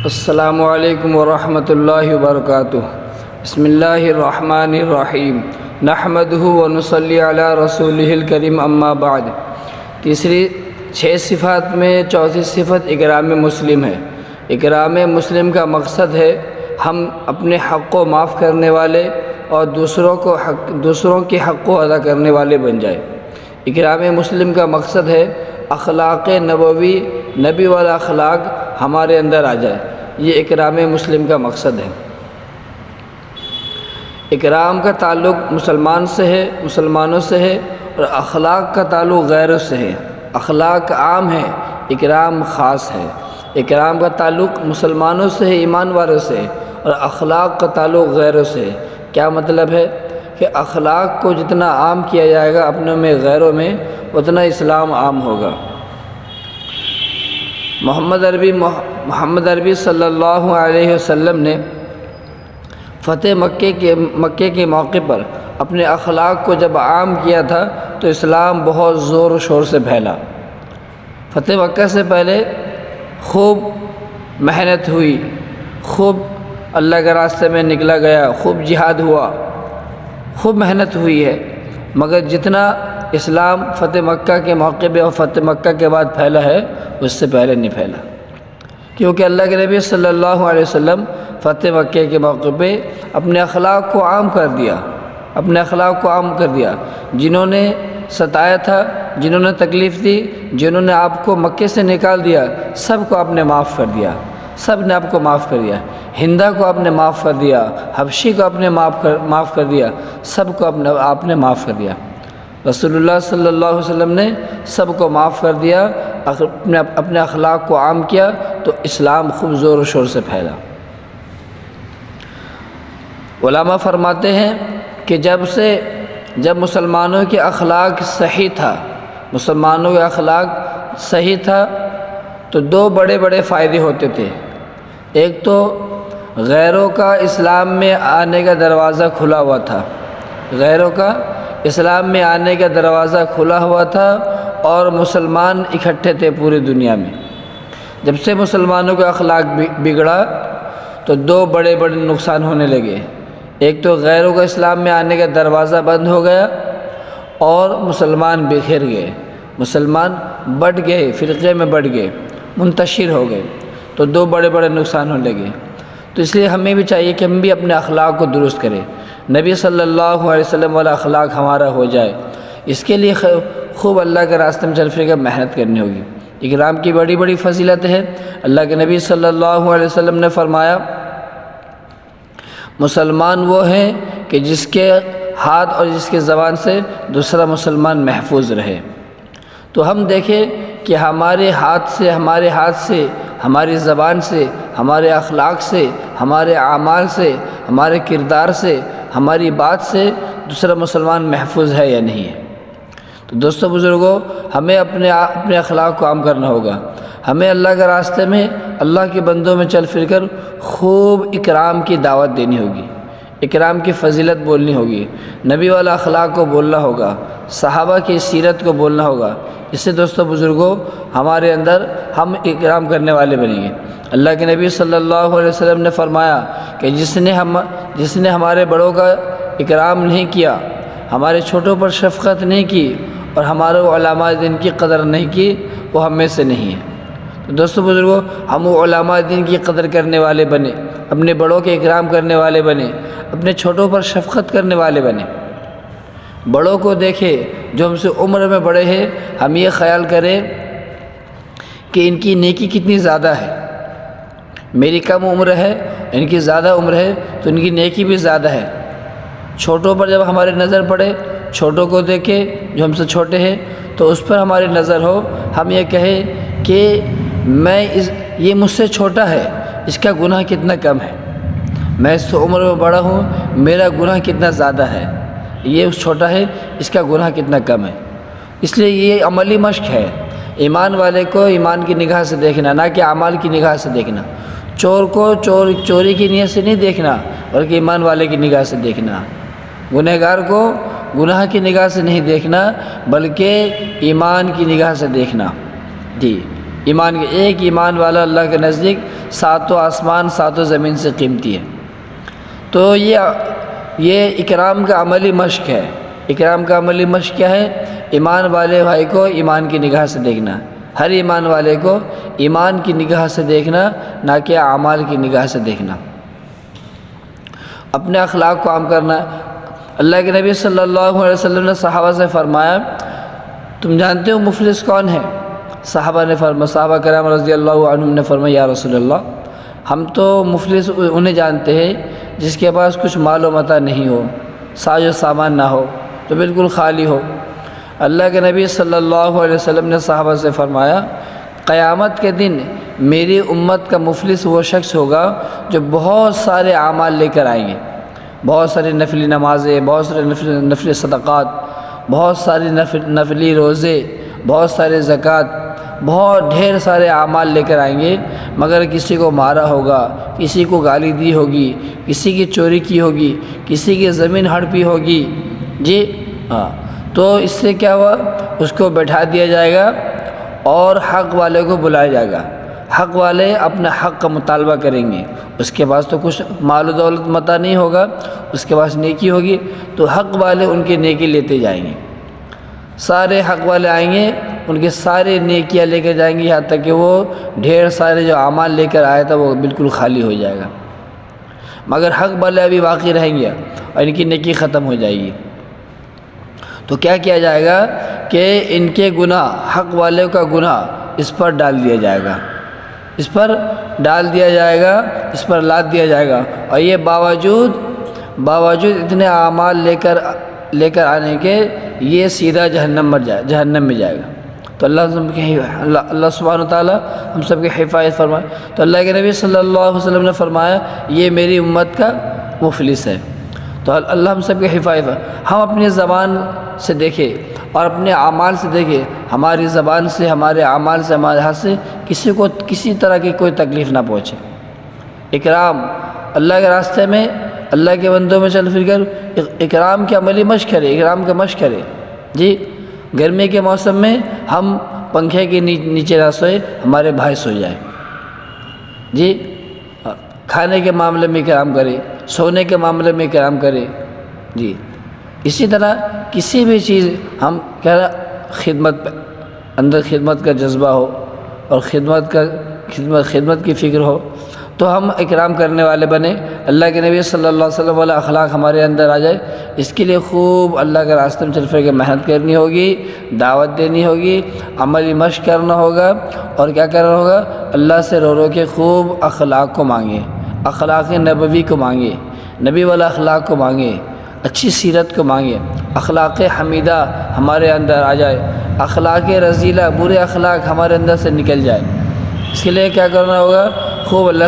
السلام علیکم ورحمۃ اللہ وبرکاتہ۔ بسم اللہ الرحمن الرحیم، نحمدہ ونصلی علی رسولہ الکریم، اما بعد۔ تیسری 6 صفات میں چوتھی صفت اکرام مسلم ہے۔ اکرام مسلم کا مقصد ہے ہم اپنے حق کو معاف کرنے والے اور دوسروں کے حق کو ادا کرنے والے بن جائے۔ اکرام مسلم کا مقصد ہے اخلاق نبوی، نبی والا اخلاق ہمارے اندر آ جائے، یہ اکرام مسلم کا مقصد ہے۔ اکرام کا تعلق مسلمانوں سے ہے اور اخلاق کا تعلق غیروں سے ہے۔ اخلاق عام ہے، اکرام خاص ہے۔ اکرام کا تعلق مسلمانوں سے ہے، ایمان والوں سے ہے، اور اخلاق کا تعلق غیروں سے ہے۔ کیا مطلب ہے کہ اخلاق کو جتنا عام کیا جائے گا اپنوں میں غیروں میں، اتنا اسلام عام ہوگا۔ محمد عربی صلی اللہ علیہ وسلم نے فتح مکے کے موقع پر اپنے اخلاق کو جب عام کیا تھا تو اسلام بہت زور و شور سے پھیلا۔ فتح مکہ سے پہلے خوب محنت ہوئی، خوب اللہ کے راستے میں نکلا گیا، خوب جہاد ہوا، خوب محنت ہوئی ہے، مگر جتنا اسلام فتح مکہ کے موقع پہ اور فتح مکہ کے بعد پھیلا ہے اس سے پہلے نہیں پھیلا، کیونکہ اللہ کے نبی صلی اللہ علیہ وسلم فتح مکہ کے موقع پہ اپنے اخلاق کو عام کر دیا۔ جنہوں نے ستایا تھا، جنہوں نے تکلیف دی، جنہوں نے آپ کو مکے سے نکال دیا، سب کو آپ نے معاف کر دیا، سب نے آپ کو معاف کر دیا۔ ہندا کو آپ نے معاف کر دیا، حبشی کو آپ نے معاف کر دیا، سب کو آپ نے معاف کر دیا۔ رسول اللہ صلی اللہ علیہ وسلم نے سب کو معاف کر دیا، اپنے اخلاق کو عام کیا تو اسلام خوب زور و شور سے پھیلا۔ علماء فرماتے ہیں کہ جب مسلمانوں کے اخلاق صحیح تھا تو 2 بڑے فائدے ہوتے تھے۔ ایک تو غیروں کا اسلام میں آنے کا دروازہ کھلا ہوا تھا، اور مسلمان اکٹھے تھے پوری دنیا میں۔ جب سے مسلمانوں کا اخلاق بگڑا تو 2 بڑے نقصان ہونے لگے۔ ایک تو غیروں کا اسلام میں آنے کا دروازہ بند ہو گیا، اور مسلمان بکھر گئے، مسلمان بٹ گئے، فرقے میں بٹ گئے، منتشر ہو گئے، تو 2 بڑے نقصان ہونے لگے۔ تو اس لیے ہمیں بھی چاہیے کہ ہم بھی اپنے اخلاق کو درست کریں، نبی صلی اللہ علیہ وسلم والا اخلاق ہمارا ہو جائے۔ اس کے لیے خوب اللہ کے راستے میں چل پھر کر محنت کرنی ہوگی۔ اکرام کی بڑی فضیلت ہے۔ اللہ کے نبی صلی اللہ علیہ وسلم نے فرمایا، مسلمان وہ ہے کہ جس کے ہاتھ اور جس کے زبان سے دوسرا مسلمان محفوظ رہے۔ تو ہم دیکھیں کہ ہمارے ہاتھ سے، ہماری زبان سے، ہمارے اخلاق سے، ہمارے اعمال سے، ہمارے کردار سے، ہماری بات سے دوسرا مسلمان محفوظ ہے یا نہیں ہے۔ تو دوستو بزرگوں، ہمیں اپنے اخلاق کو عام کرنا ہوگا۔ ہمیں اللہ کے راستے میں، اللہ کے بندوں میں چل پھر کر خوب اکرام کی دعوت دینی ہوگی، اکرام کی فضیلت بولنی ہوگی، نبی والا اخلاق کو بولنا ہوگا، صحابہ کی سیرت کو بولنا ہوگا۔ اس سے دوستو بزرگوں ہمارے اندر ہم اکرام کرنے والے بنیں گے۔ اللہ کے نبی صلی اللہ علیہ وسلم نے فرمایا کہ جس نے ہمارے بڑوں کا اکرام نہیں کیا، ہمارے چھوٹوں پر شفقت نہیں کی، اور ہمارے علماء دین کی قدر نہیں کی، وہ ہم میں سے نہیں ہے۔ تو دوستو بزرگوں، ہم وہ علماء دین کی قدر کرنے والے بنے، اپنے بڑوں کے اکرام کرنے والے بنے، اپنے چھوٹوں پر شفقت کرنے والے بنے۔ بڑوں کو دیکھے جو ہم سے عمر میں بڑے ہیں، ہم یہ خیال کریں کہ ان کی نیکی کتنی زیادہ ہے۔ میری کم عمر ہے، ان کی زیادہ عمر ہے، تو ان کی نیکی بھی زیادہ ہے۔ چھوٹوں پر جب ہماری نظر پڑے، چھوٹوں کو دیکھے جو ہم سے چھوٹے ہیں، تو اس پر ہماری نظر ہو، ہم یہ کہیں کہ یہ مجھ سے چھوٹا ہے، اس کا گناہ کتنا کم ہے، میں اس سے عمر میں بڑا ہوں، میرا گناہ کتنا زیادہ ہے، یہ چھوٹا ہے، اس کا گناہ کتنا کم ہے۔ اس لیے یہ عملی مشق ہے۔ ایمان والے کو ایمان کی نگاہ سے دیکھنا، نہ کہ اعمال کی نگاہ سے دیکھنا۔ چور کو چوری کی نیت سے نہیں دیکھنا، بلکہ ایمان والے کی نگاہ سے دیکھنا۔ گنہگار کو گناہ کی نگاہ سے نہیں دیکھنا، بلکہ ایمان کی نگاہ سے دیکھنا۔ جی، ایمان کے ایک ایمان والا اللہ کے نزدیک ساتوں آسمان ساتوں زمین سے قیمتی ہے۔ تو یہ اکرام کا عملی مشق ہے۔ اکرام کا عملی مشق کیا ہے؟ ایمان والے بھائی کو ایمان کی نگاہ سے دیکھنا، ہر ایمان والے کو ایمان کی نگاہ سے دیکھنا، نہ کہ اعمال کی نگاہ سے دیکھنا۔ اپنے اخلاق کو عام کرنا۔ اللہ کے نبی صلی اللہ علیہ وسلم نے صحابہ سے فرمایا، تم جانتے ہو مفلس کون ہے؟ صحابہ کرام رضی اللہ عنہم نے فرمایا، یا رسول اللہ، ہم تو مفلس انہیں جانتے ہیں جس کے پاس کچھ مال و متاع نہیں ہو، ساز و سامان نہ ہو، تو بالکل خالی ہو۔ اللہ کے نبی صلی اللہ علیہ وسلم نے صحابہ سے فرمایا، قیامت کے دن میری امت کا مفلس وہ شخص ہوگا جو بہت سارے اعمال لے کر آئیں گے، بہت ساری نفلی نمازیں، بہت سارے نفلی صدقات، بہت ساری نفلی روزے، بہت سارے زکوٰۃ، بہت ڈھیر سارے اعمال لے کر آئیں گے، مگر کسی کو مارا ہوگا، کسی کو گالی دی ہوگی، کسی کی چوری کی ہوگی، کسی کی زمین ہڑپی ہوگی، جی ہاں، تو اس سے کیا ہوا؟ اس کو بٹھا دیا جائے گا اور حق والے کو بلایا جائے گا۔ حق والے اپنا حق کا مطالبہ کریں گے، اس کے پاس تو کچھ مال و دولت متاع نہیں ہوگا، اس کے پاس نیکی ہوگی، تو حق والے ان کی نیکی لیتے جائیں گے۔ سارے حق والے آئیں گے، ان کے سارے نیکیاں لے کر جائیں گے، یہاں تک کہ وہ ڈھیر سارے جو اعمال لے کر آیا تھا وہ بالکل خالی ہو جائے گا، مگر حق والے ابھی باقی رہیں گے اور ان کی نیکی ختم ہو جائے گی۔ تو کیا کیا جائے گا کہ ان کے گناہ، حق والے کا گناہ اس پر ڈال دیا جائے گا، اس پر ڈال دیا جائے گا، اس پر لاد دیا جائے گا، اور یہ باوجود اتنے اعمال لے کر آنے کے یہ سیدھا جہنم میں جائے گا۔ تو اللہ سبحانہ وتعالیٰ ہم سب کی حفاظت فرمائے۔ تو اللہ کے نبی صلی اللہ علیہ وسلم نے فرمایا، یہ میری امت کا مفلس ہے۔ تو اللہ ہم سب کی حفاظت، ہم اپنی زبان سے دیکھیں اور اپنے اعمال سے دیکھیں، ہماری زبان سے، ہمارے اعمال سے، ہمارے ہاتھ سے کسی کو کسی طرح کی کوئی تکلیف نہ پہنچے۔ اکرام، اللہ کے راستے میں، اللہ کے بندوں میں چل پھر کر اکرام کی عملی مشق کرے، اکرام کا مشق کرے۔ جی، گرمی کے موسم میں ہم پنکھے کے نیچے نہ سوئے، ہمارے بھائی سو جائے۔ جی، کھانے کے معاملے میں اکرام کرے، سونے کے معاملے میں اکرام کرے۔ جی، اسی طرح کسی بھی چیز ہم کہہ رہے اندر خدمت کا جذبہ ہو اور خدمت کی فکر ہو تو ہم اکرام کرنے والے بنے، اللہ کے نبی صلی اللہ علیہ وسلم والا اخلاق ہمارے اندر آ جائے۔ اس کے لیے خوب اللہ کے راستے میں چل پھر کے محنت کرنی ہوگی، دعوت دینی ہوگی، عملی مشق کرنا ہوگا، اور کیا کرنا ہوگا؟ اللہ سے رو رو کے خوب اخلاق کو مانگے، اخلاق نبوی کو مانگے، نبی والا اخلاق کو مانگے، اچھی سیرت کو مانگے، اخلاق حمیدہ ہمارے اندر آ جائے، اخلاق رذیلہ، برے اخلاق ہمارے اندر سے نکل جائے۔ اس کے لیے کیا کرنا ہوگا؟ خوب اللہ